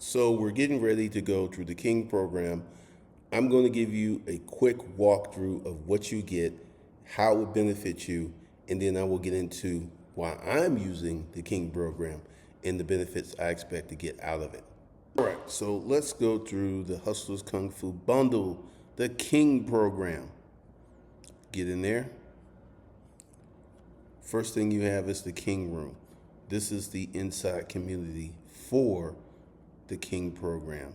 So we're getting ready to go through the King program. I'm going to give you a quick walkthrough of what you get, how it would benefit you, and then I will get into why I'm using the King program and the benefits I expect to get out of it. All right, so let's go through the Hustlers Kung Fu Bundle, the King program. Get in there. First thing you have is the King Room. This is the inside community for the King program.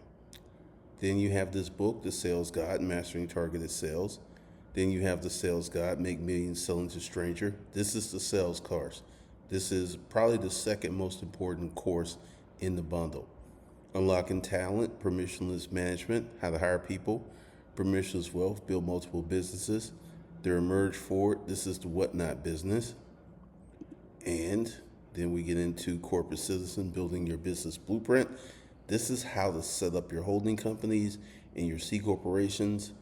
Then you have this book, The Sales Guide, Mastering Targeted Sales. Then you have the Sales Guide, Make Millions Selling to Stranger. This is the sales course. This is probably the second most important course in the bundle. Unlocking Talent, Permissionless Management, How to Hire People, Permissionless Wealth, Build Multiple Businesses. Their Emerge Forward, this is the Whatnot Business. And then we get into Corporate Citizen, Building Your Business Blueprint. This is how to set up your holding companies and your C corporations.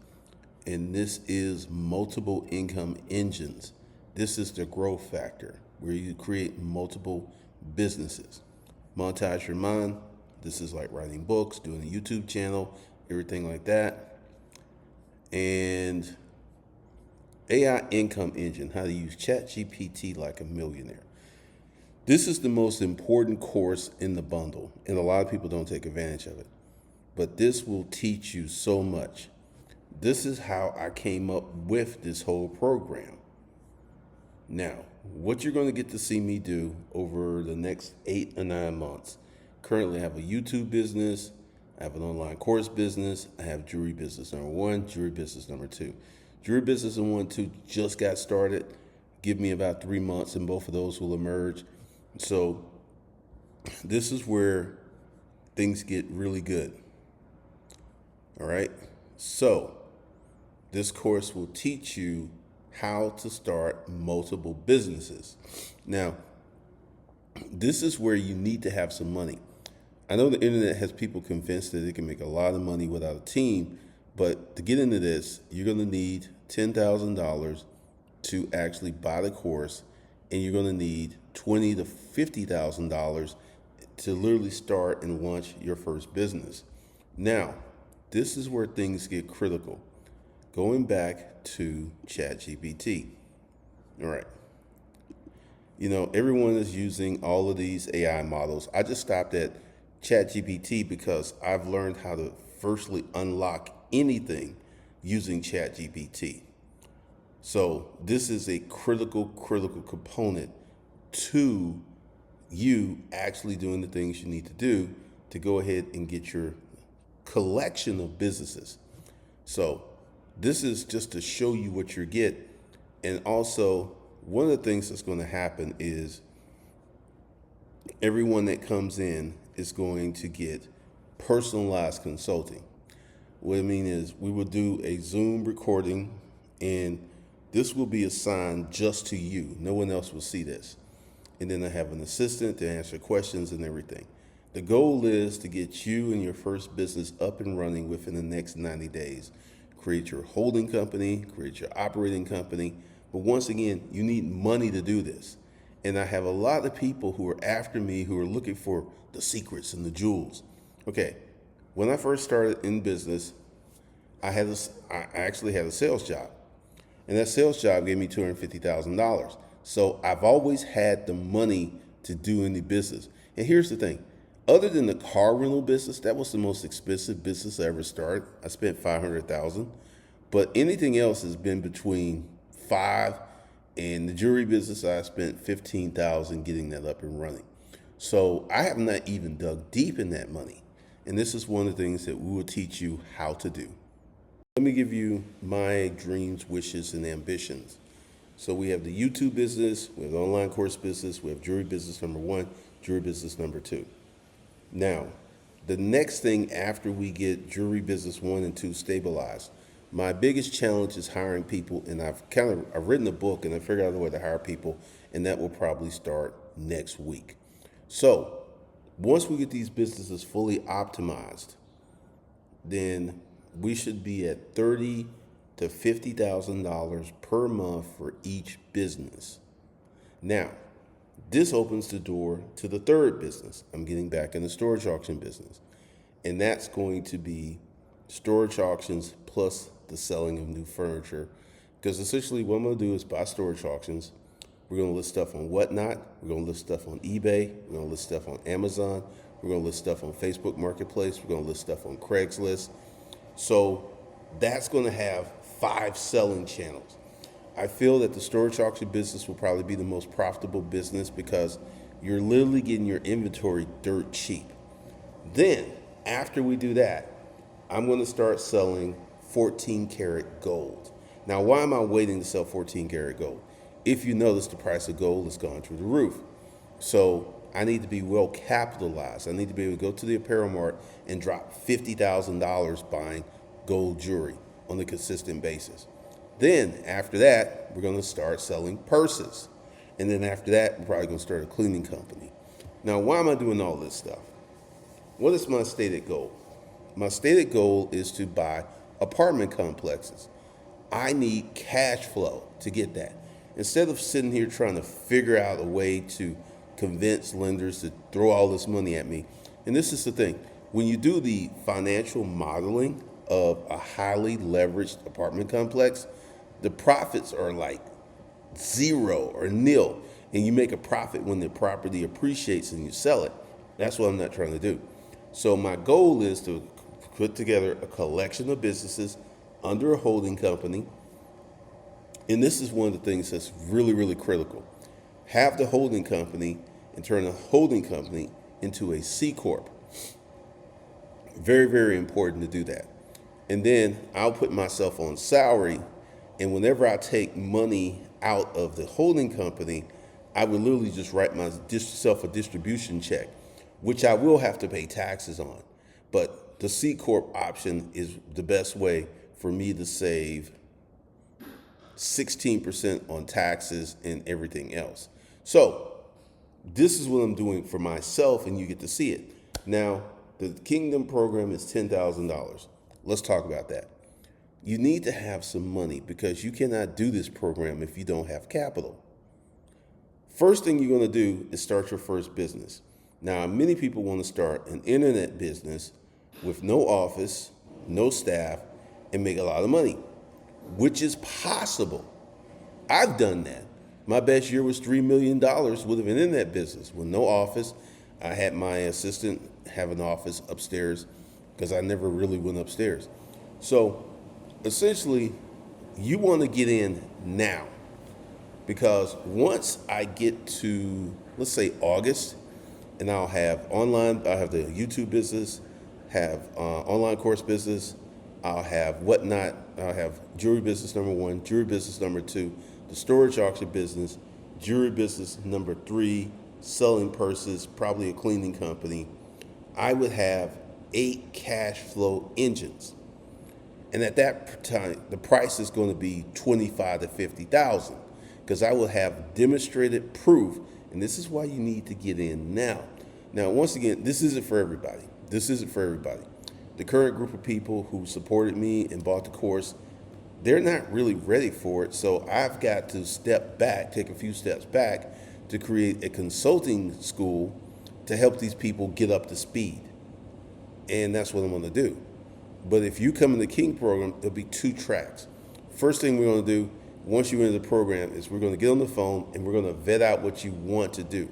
And this is Multiple Income Engines. This is the growth factor where you create multiple businesses. Monetize Your Mind. This is like writing books, doing a YouTube channel, everything like that. And AI Income Engine, how to use ChatGPT like a millionaire. This is the most important course in the bundle, and a lot of people don't take advantage of it. But this will teach you so much. This is how I came up with this whole program. Now, what you're going to get to see me do over the next 8 or 9 months. Currently, I have a YouTube business, I have an online course business, I have jewelry business number 1, jewelry business number 2. Jewelry business number 1 and 2 just got started. Give me about 3 months, and both of those will emerge. So this is where things get really good. All right. So this course will teach you how to start multiple businesses. Now, this is where you need to have some money. I know the internet has people convinced that they can make a lot of money without a team, but to get into this, you're going to need $10,000 to actually buy the course, and you're going to need $20,000 to $50,000 to literally start and launch your first business. Now, this is where things get critical. Going back to ChatGPT. All right. You know, everyone is using all of these AI models. I just stopped at ChatGPT because I've learned how to firstly unlock anything using ChatGPT. So this is a critical component to you actually doing the things you need to do to go ahead and get your collection of businesses. So this is just to show you what you get. And also, one of the things that's going to happen is everyone that comes in is going to get personalized consulting. What I mean is we will do a Zoom recording, and this will be assigned just to you. No one else will see this. And then I have an assistant to answer questions and everything. The goal is to get you and your first business up and running within the next 90 days. Create your holding company, create your operating company. But once again, you need money to do this. And I have a lot of people who are after me who are looking for the secrets and the jewels. Okay, when I first started in business, I actually had a sales job. And that sales job gave me $250,000. So I've always had the money to do any business. And here's the thing. Other than the car rental business, that was the most expensive business I ever started. I spent $500,000. But anything else has been between $5,000, and the jewelry business, I spent $15,000 getting that up and running. So I have not even dug deep in that money. And this is one of the things that we will teach you how to do. Let me give you my dreams, wishes, and ambitions. So we have the YouTube business, we have the online course business, we have jewelry business number 1, jewelry business number 2. Now, the next thing after we get jewelry business 1 and 2 stabilized, my biggest challenge is hiring people, and I've written a book and I figured out a way to hire people, and that will probably start next week. So once we get these businesses fully optimized, then we should be at $30,000 to $50,000 per month for each business. Now, this opens the door to the third business. I'm getting back in the storage auction business. and that's going to be storage auctions plus the selling of new furniture. Because essentially, what I'm going to do is buy storage auctions. We're going to list stuff on Whatnot. We're going to list stuff on eBay. We're going to list stuff on Amazon. We're going to list stuff on Facebook Marketplace. We're going to list stuff on Craigslist. So that's going to have 5 selling channels. I feel that the storage auction business will probably be the most profitable business because you're literally getting your inventory dirt cheap. Then, after we do that, I'm going to start selling 14 karat gold. Now, why am I waiting to sell 14 karat gold? If you notice, the price of gold has gone through the roof. So I need to be well capitalized. I need to be able to go to the apparel mart and drop $50,000 buying gold jewelry on a consistent basis. Then after that, we're going to start selling purses. And then after that, we're probably going to start a cleaning company. Now, why am I doing all this stuff? What is my stated goal? My stated goal is to buy apartment complexes. I need cash flow to get that. Instead of sitting here trying to figure out a way to convince lenders to throw all this money at me. And this is the thing, when you do the financial modeling of a highly leveraged apartment complex, the profits are like 0 or nil, and you make a profit when the property appreciates and you sell it. That's what I'm not trying to do. So my goal is to put together a collection of businesses under a holding company. And this is one of the things that's really, really critical. Have the holding company and turn the holding company into a C Corp. Very, very important to do that. And then I'll put myself on salary. And whenever I take money out of the holding company, I would literally just write myself a distribution check, which I will have to pay taxes on. But the C Corp option is the best way for me to save 16% on taxes and everything else. So this is what I'm doing for myself, and you get to see it. Now, the Kingdom program is $10,000. Let's talk about that. You need to have some money because you cannot do this program if you don't have capital. First thing you're going to do is start your first business. Now, many people want to start an internet business with no office, no staff, and make a lot of money, which is possible. I've done that. My best year was $3 million with an internet business with no office. I had my assistant have an office upstairs because I never really went upstairs. So essentially, you want to get in now because once I get to, let's say, August, and I'll have the YouTube business, have online course business, I'll have Whatnot, I'll have jewelry business number 1, jewelry business number 2, the storage auction business, jewelry business number 3, selling purses, probably a cleaning company. I would have 8 cash flow engines. And at that time, the price is going to be $25,000 to $50,000 because I will have demonstrated proof. And this is why you need to get in now. Now, once again, this isn't for everybody. The current group of people who supported me and bought the course, they're not really ready for it. So I've got to take a few steps back to create a consulting school to help these people get up to speed. And that's what I'm going to do. But if you come in the King program, there'll be 2 tracks. First thing we're going to do, once you're in the program, is we're going to get on the phone and we're going to vet out what you want to do.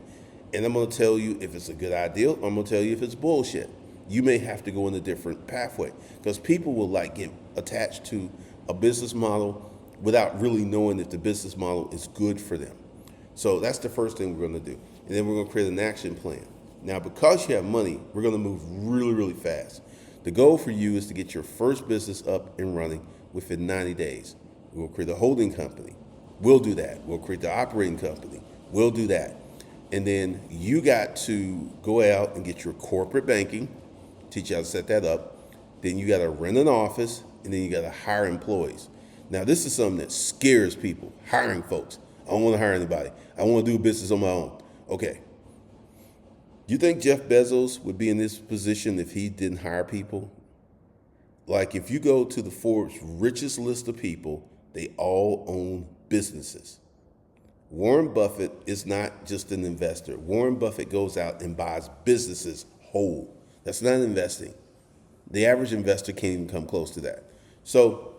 And I'm going to tell you if it's a good idea, or I'm going to tell you if it's bullshit. You may have to go in a different pathway because people will get attached to a business model without really knowing if the business model is good for them. So that's the first thing we're going to do. And then we're going to create an action plan. Now, because you have money, we're going to move really, really fast. The goal for you is to get your first business up and running within 90 days. We'll create a holding company. We'll do that. We'll create the operating company. We'll do that. And then you got to go out and get your corporate banking, teach you how to set that up. Then you got to rent an office, and then you got to hire employees. Now, this is something that scares people, hiring folks. I don't want to hire anybody. I want to do business on my own. Okay. You think Jeff Bezos would be in this position if he didn't hire people? Like if you go to the Forbes richest list of people, they all own businesses. Warren Buffett is not just an investor. Warren Buffett goes out and buys businesses whole. That's not investing. The average investor can't even come close to that. So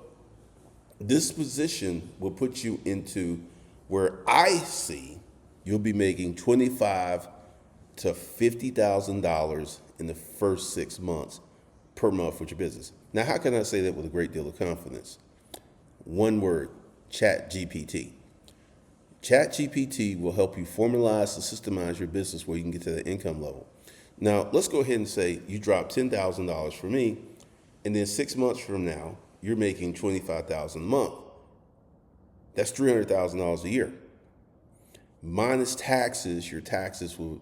this position will put you into where I see you'll be making $25 to $50,000 in the first 6 months per month with your business. Now, how can I say that with a great deal of confidence? One word: Chat GPT. Chat GPT will help you formalize and systemize your business where you can get to the income level. Now, let's go ahead and say you drop $10,000 for me, and then 6 months from now, you're making $25,000 a month. That's $300,000 a year. Minus taxes, your taxes will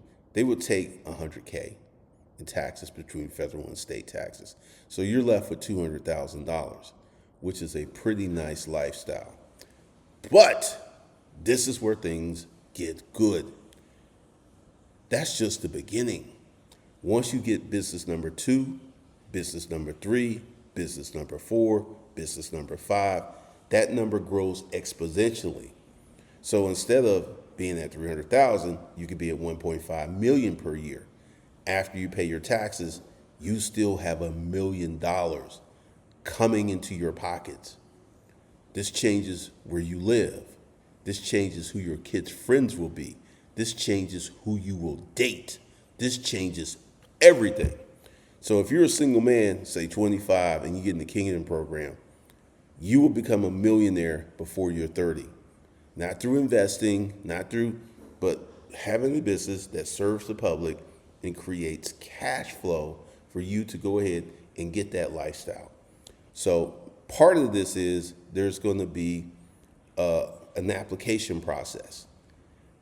take $100K in taxes between federal and state taxes. So you're left with $200,000, which is a pretty nice lifestyle. But this is where things get good. That's just the beginning. Once you get business number 2, business number 3, business number 4, business number 5, that number grows exponentially. So instead of being at 300,000, you could be at 1.5 million per year. After you pay your taxes, you still have $1 million coming into your pockets. This changes where you live. This changes who your kids' friends will be. This changes who you will date. This changes everything. So if you're a single man, say 25, and you get in the Kingdom program, you will become a millionaire before you're 30. Not through investing, but having a business that serves the public and creates cash flow for you to go ahead and get that lifestyle. So part of this is there's going to be an application process.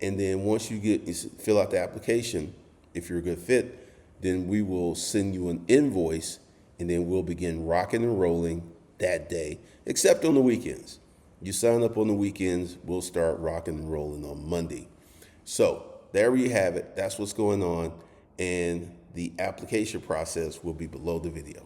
And then once you fill out the application, if you're a good fit, then we will send you an invoice, and then we'll begin rocking and rolling that day, except on the weekends. You sign up on the weekends, we'll start rocking and rolling on Monday. So there you have it. That's what's going on. And the application process will be below the video.